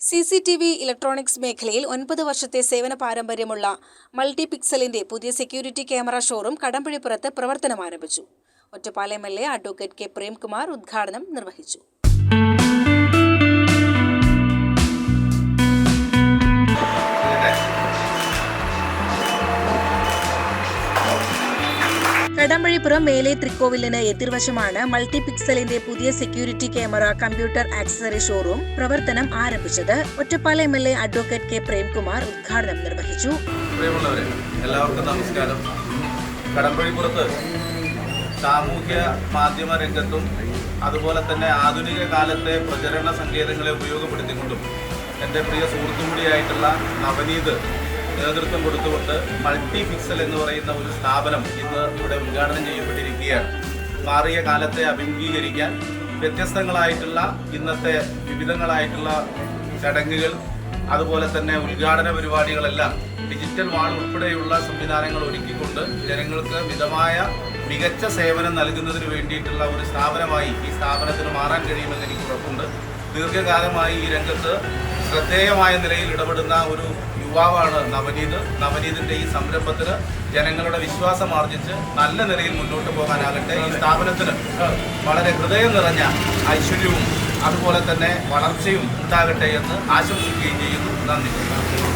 CCTV electronics മേഖലയിൽ 9 വർഷത്തെ സേവന പാരമ്പര്യമുള്ള മൾട്ടി പിക്സലിന്റെ പുതിയ സെക്യൂരിറ്റി ക്യാമറ ഷോറൂം കടമ്പഴിപ്പുറത്ത് പ്രവർത്തനം ആരംഭിച്ചു. Ottapalam MLA advocate K Premkumar ഉദ്ഘാടനം നിർവഹിച്ചു. കടമ്പഴിപ്പുറം മേലെ തൃക്കോവിലിന് എതിർവശമാണ് മൾട്ടി പിക്സലിന്റെ പുതിയ security camera computer accessory showroom പ്രവർത്തനം ആരംഭിച്ചത്. Ottapalam MLA advocate K Premkumar ഉദ്ഘാടനം നിർവഹിച്ചു. എല്ലാവർക്കും നമസ്കാരം. കടമ്പഴിപ്പുറത്ത് സാമൂഹ്യ മാധ്യമ രംഗത്തും അതുപോലെ തന്നെ ആധുനിക കാലത്തെ പ്രചരണ സങ്കേതങ്ങളെ ഉപയോഗപ്പെടുത്തിക്കൊണ്ടും എൻ്റെ പ്രിയ സുഹൃത്തു കൂടിയായിട്ടുള്ള നവനീത് നേതൃത്വം കൊടുത്തുകൊണ്ട് മൾട്ടി പിക്സൽ എന്ന് പറയുന്ന ഒരു സ്ഥാപനം ഇന്ന് ഇവിടെ ഉദ്ഘാടനം ചെയ്യപ്പെട്ടിരിക്കുകയാണ്. മാറിയ കാലത്തെ അഭിമുഖീകരിക്കാൻ വ്യത്യസ്തങ്ങളായിട്ടുള്ള ഇന്നത്തെ വിവിധങ്ങളായിട്ടുള്ള ചടങ്ങുകൾ അതുപോലെ തന്നെ ഉദ്ഘാടന പരിപാടികളെല്ലാം ഡിജിറ്റൽ വാൾ ഉൾപ്പെടെയുള്ള സംവിധാനങ്ങൾ ഒരുക്കിക്കൊണ്ട് ജനങ്ങൾക്ക് മികച്ച സേവനം നൽകുന്നതിന് വേണ്ടിയിട്ടുള്ള ഒരു സ്ഥാപനമായി ഈ സ്ഥാപനത്തിന് മാറാൻ കഴിയുമെന്ന് എനിക്ക് ഉറപ്പുണ്ട്. ദീർഘകാലമായി ഈ രംഗത്ത് ശ്രദ്ധേയമായ നിലയിൽ ഇടപെടുന്ന ഒരു യുവാവാണ് നവനീതിന്റെ ഈ സംരംഭത്തിന് ജനങ്ങളുടെ വിശ്വാസം ആർജിച്ച് നല്ല നിലയിൽ മുന്നോട്ട് പോകാനാകട്ടെ. ഈ സ്ഥാപനത്തിന് വളരെ ഹൃദയം നിറഞ്ഞ ഐശ്വര്യവും അതുപോലെ തന്നെ വളർച്ചയും ഉണ്ടാകട്ടെ എന്ന് ആശംസിക്കുകയും ചെയ്യുന്നു. നന്ദി.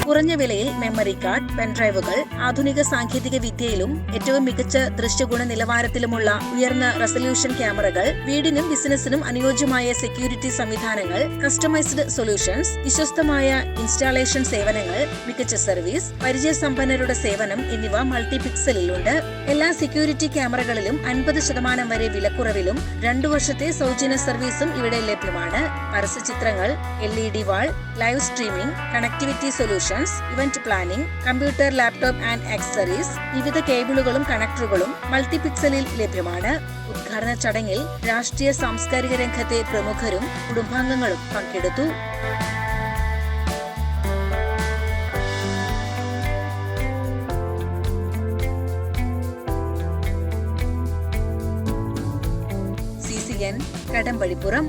കുറഞ്ഞ വിലയിൽ മെമ്മറി കാർഡ്, പെൻഡ്രൈവുകൾ, ആധുനിക സാങ്കേതിക വിദ്യയിലും ഏറ്റവും മികച്ച ദൃശ്യഗുണ നിലവാരത്തിലുമുള്ള ഉയർന്ന റെസല്യൂഷൻ ക്യാമറകൾ, വീടിനും ബിസിനസിനും അനുയോജ്യമായ സെക്യൂരിറ്റി സംവിധാനങ്ങൾ, കസ്റ്റമൈസ്ഡ് സൊല്യൂഷൻസ്, വിശ്വസ്തമായ ഇൻസ്റ്റാളേഷൻ സേവനങ്ങൾ, മികച്ച സർവീസ്, പരിചയസമ്പന്നരുടെ സേവനം എന്നിവ മൾട്ടി പിക്സലിലുണ്ട്. എല്ലാ സെക്യൂരിറ്റി ക്യാമറകളിലും 50% വരെ വിലക്കുറവിലും 2 വർഷത്തെ സൗജന്യ സർവീസും ഇവിടെ ലഭ്യമാണ്. പരസ്യചിത്രങ്ങൾ, LED wall, live streaming, connectivity solutions, event planning, computer, laptop and accessories, വിവിധ കേബിളുകളും കണക്ടറുകളും മൾട്ടി പിക്സലിൽ ലഭ്യമാണ്. ഉദ്ഘാടന ചടങ്ങിൽ രാഷ്ട്രീയ സാംസ്കാരിക രംഗത്തെ പ്രമുഖരും കുടുംബാംഗങ്ങളും പങ്കെടുത്തു. CCN കടമ്പഴിപ്പുറം.